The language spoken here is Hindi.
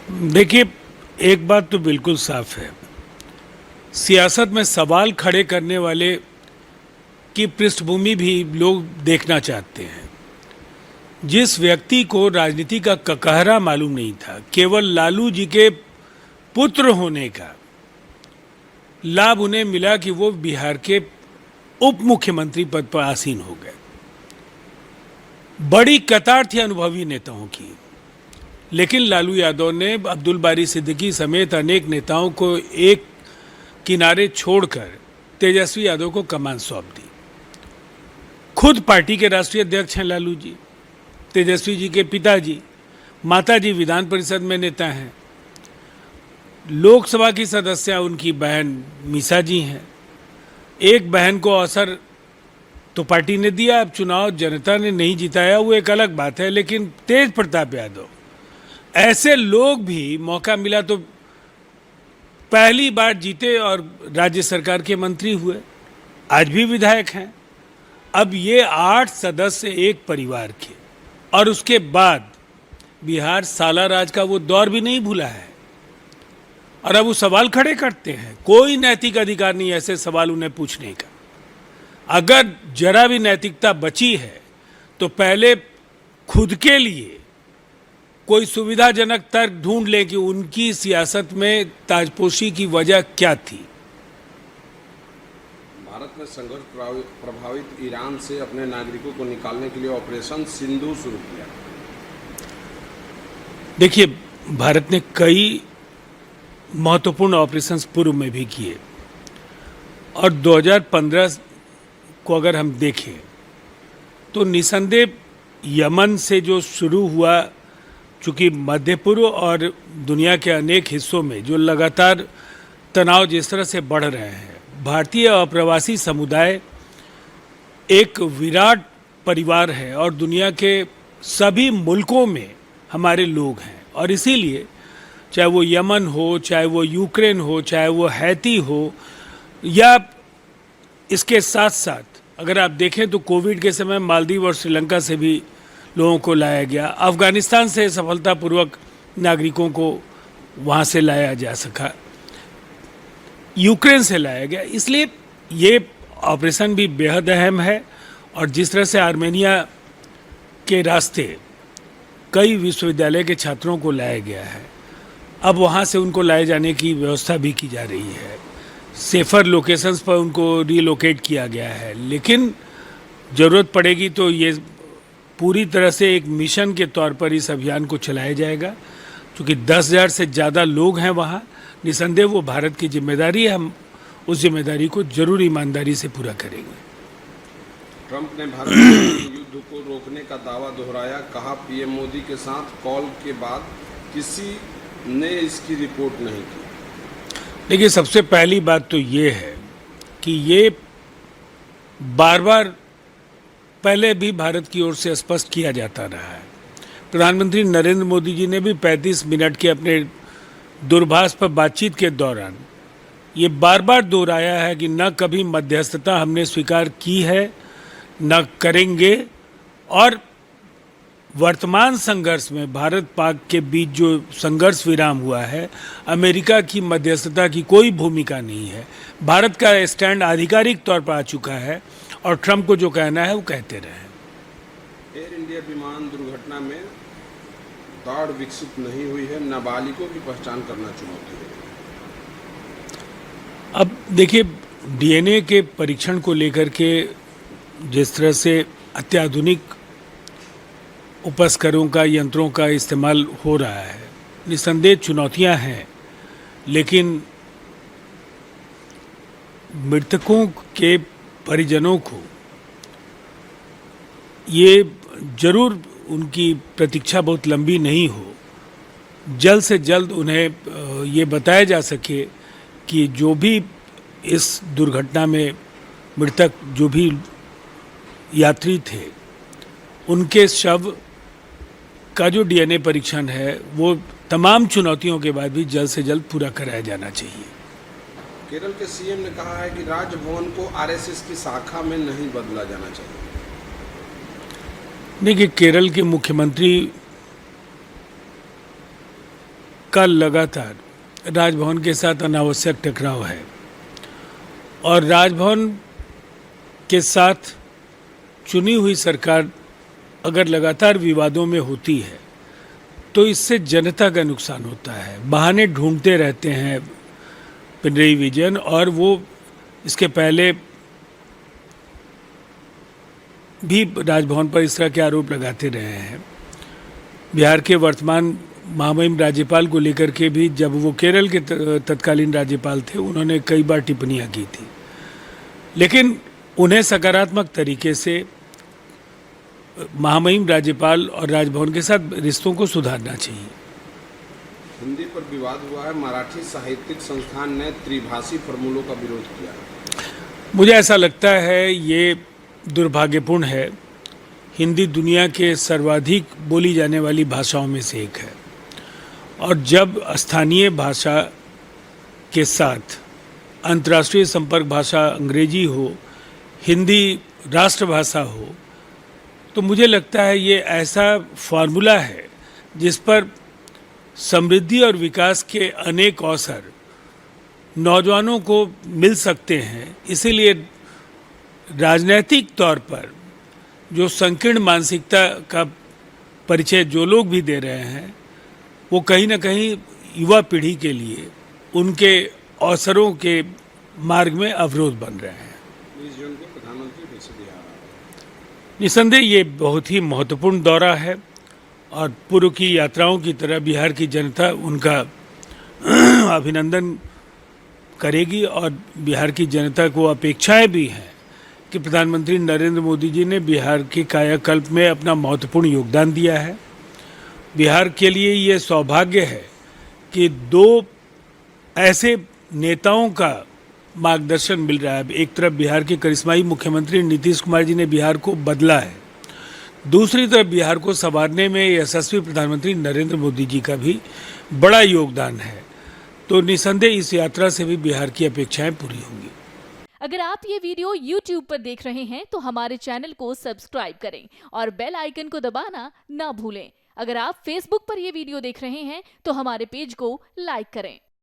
देखिए, एक बात तो बिल्कुल साफ है। सियासत में सवाल खड़े करने वाले की पृष्ठभूमि भी लोग देखना चाहते हैं। जिस व्यक्ति को राजनीति का ककहरा मालूम नहीं था, केवल लालू जी के पुत्र होने का लाभ उन्हें मिला कि वो बिहार के उप मुख्यमंत्री पद पर आसीन हो गए। बड़ी कतार थी अनुभवी नेताओं की, लेकिन लालू यादव ने अब्दुल बारी सिद्दीकी समेत अनेक नेताओं को एक किनारे छोड़कर तेजस्वी यादव को कमान सौंप दी। खुद पार्टी के राष्ट्रीय अध्यक्ष हैं लालू जी, तेजस्वी जी के पिताजी, माताजी विधान परिषद में नेता हैं, लोकसभा की सदस्य उनकी बहन मीसा जी हैं। एक बहन को अवसर तो पार्टी ने दिया, अब चुनाव जनता ने नहीं जिताया, वो एक अलग बात है, लेकिन तेज प्रताप यादव ऐसे लोग भी मौका मिला तो पहली बार जीते और राज्य सरकार के मंत्री हुए, आज भी विधायक हैं। अब ये 8 सदस्य एक परिवार के, और उसके बाद बिहार साला राज का वो दौर भी नहीं भूला है, और अब वो सवाल खड़े करते हैं। कोई नैतिक अधिकार नहीं ऐसे सवाल उन्हें पूछने का। अगर जरा भी नैतिकता बची है तो पहले खुद के लिए कोई सुविधाजनक तर्क ढूंढ लें कि उनकी सियासत में ताजपोशी की वजह क्या थी। भारत ने संघर्ष प्रभावित ईरान से अपने नागरिकों को निकालने के लिए ऑपरेशन सिंधु शुरू किया। देखिए, भारत ने कई महत्वपूर्ण ऑपरेशंस पूर्व में भी किए, और 2015 को अगर हम देखें तो निसंदेह यमन से जो शुरू हुआ, चूँकि मध्य पूर्व और दुनिया के अनेक हिस्सों में जो लगातार तनाव जिस तरह से बढ़ रहे हैं, भारतीय अप्रवासी समुदाय एक विराट परिवार है और दुनिया के सभी मुल्कों में हमारे लोग हैं। और इसीलिए चाहे वो यमन हो, चाहे वो यूक्रेन हो, चाहे वो हैती हो, या इसके साथ साथ अगर आप देखें तो कोविड के समय मालदीव और श्रीलंका से भी लोगों को लाया गया, अफगानिस्तान से सफलतापूर्वक नागरिकों को वहाँ से लाया जा सका, यूक्रेन से लाया गया। इसलिए ये ऑपरेशन भी बेहद अहम है। और जिस तरह से आर्मेनिया के रास्ते कई विश्वविद्यालय के छात्रों को लाया गया है, अब वहाँ से उनको लाए जाने की व्यवस्था भी की जा रही है, सेफर लोकेशंस पर उनको रीलोकेट किया गया है। लेकिन ज़रूरत पड़ेगी तो ये पूरी तरह से एक मिशन के तौर पर इस अभियान को चलाया जाएगा। क्योंकि 10,000 से ज़्यादा लोग हैं वहाँ, निसंदेह वो भारत की जिम्मेदारी है, हम उस जिम्मेदारी को जरूर ईमानदारी से पूरा करेंगे। ट्रंप ने भारत के युद्ध को रोकने का दावा दोहराया, कहा पीएम मोदी के साथ कॉल के बाद किसी ने इसकी रिपोर्ट नहीं की। देखिए, सबसे पहली बात तो ये है कि ये बार बार पहले भी भारत की ओर से स्पष्ट किया जाता रहा है। प्रधानमंत्री नरेंद्र मोदी जी ने भी 35 मिनट के अपने दूरभाष पर बातचीत के दौरान ये बार बार दोहराया है कि न कभी मध्यस्थता हमने स्वीकार की है, न करेंगे, और वर्तमान संघर्ष में भारत पाक के बीच जो संघर्ष विराम हुआ है, अमेरिका की मध्यस्थता की कोई भूमिका नहीं है। भारत का स्टैंड आधिकारिक तौर पर आ चुका है, और ट्रंप को जो कहना है वो कहते रहे। एयर इंडिया विमान दुर्घटना में ताड़ विकसित नहीं हुई है, नाबालिगों की पहचान करना चुनौती है। अब देखिए, डीएनए के परीक्षण को लेकर के जिस तरह से अत्याधुनिक उपस्करों का, यंत्रों का इस्तेमाल हो रहा है, निसंदेह चुनौतियां हैं, लेकिन मृतकों के परिजनों को ये जरूर उनकी प्रतीक्षा बहुत लंबी नहीं हो, जल्द से जल्द उन्हें ये बताया जा सके कि जो भी इस दुर्घटना में मृतक जो भी यात्री थे, उनके शव का जो डीएनए परीक्षण है वो तमाम चुनौतियों के बाद भी जल्द से जल्द पूरा कराया जाना चाहिए। केरल के सीएम ने कहा है कि राजभवन को आरएसएस की शाखा में नहीं बदला जाना चाहिए। देखिए, केरल के मुख्यमंत्री का लगातार राजभवन के साथ अनावश्यक टकराव है और राजभवन के साथ चुनी हुई सरकार अगर लगातार विवादों में होती है तो इससे जनता का नुकसान होता है। बहाने ढूंढते रहते हैं पिनरई विजयन, और वो इसके पहले भी राजभवन पर इस तरह के आरोप लगाते रहे हैं। बिहार के वर्तमान महामहिम राज्यपाल को लेकर के भी, जब वो केरल के तत्कालीन राज्यपाल थे, उन्होंने कई बार टिप्पणियां की थी, लेकिन उन्हें सकारात्मक तरीके से महामहिम राज्यपाल और राजभवन के साथ रिश्तों को सुधारना चाहिए। हिंदी पर विवाद हुआ है, मराठी साहित्यिक संस्थान ने त्रिभाषी फॉर्मूलों का विरोध किया। मुझे ऐसा लगता है ये दुर्भाग्यपूर्ण है। हिंदी दुनिया के सर्वाधिक बोली जाने वाली भाषाओं में से एक है, और जब स्थानीय भाषा के साथ अंतर्राष्ट्रीय संपर्क भाषा अंग्रेजी हो, हिंदी राष्ट्रभाषा हो, तो मुझे लगता है ये ऐसा फार्मूला है जिस पर समृद्धि और विकास के अनेक अवसर नौजवानों को मिल सकते हैं। इसीलिए राजनैतिक तौर पर जो संकीर्ण मानसिकता का परिचय जो लोग भी दे रहे हैं, वो कहीं ना कहीं युवा पीढ़ी के लिए उनके अवसरों के मार्ग में अवरोध बन रहे हैं। 20 जून को प्रधानमंत्री फिर से बिहार आ रहे हैं। निसंदेह ये बहुत ही महत्वपूर्ण दौरा है और पूर्व की यात्राओं की तरह बिहार की जनता उनका अभिनंदन करेगी, और बिहार की जनता को अपेक्षाएं भी हैं कि प्रधानमंत्री नरेंद्र मोदी जी ने बिहार के कायाकल्प में अपना महत्वपूर्ण योगदान दिया है। बिहार के लिए ये सौभाग्य है कि दो ऐसे नेताओं का मार्गदर्शन मिल रहा है। एक तरफ बिहार के करिश्माई मुख्यमंत्री नीतीश कुमार जी ने बिहार को बदला है, दूसरी तरफ बिहार को संवारने में यशस्वी प्रधानमंत्री नरेंद्र मोदी जी का भी बड़ा योगदान है। तो निसंदेह इस यात्रा से भी बिहार की अपेक्षाएं पूरी होंगी। अगर आप ये वीडियो YouTube पर देख रहे हैं तो हमारे चैनल को सब्सक्राइब करें और बेल आइकन को दबाना ना भूलें। अगर आप Facebook पर ये वीडियो देख रहे हैं तो हमारे पेज को लाइक करें।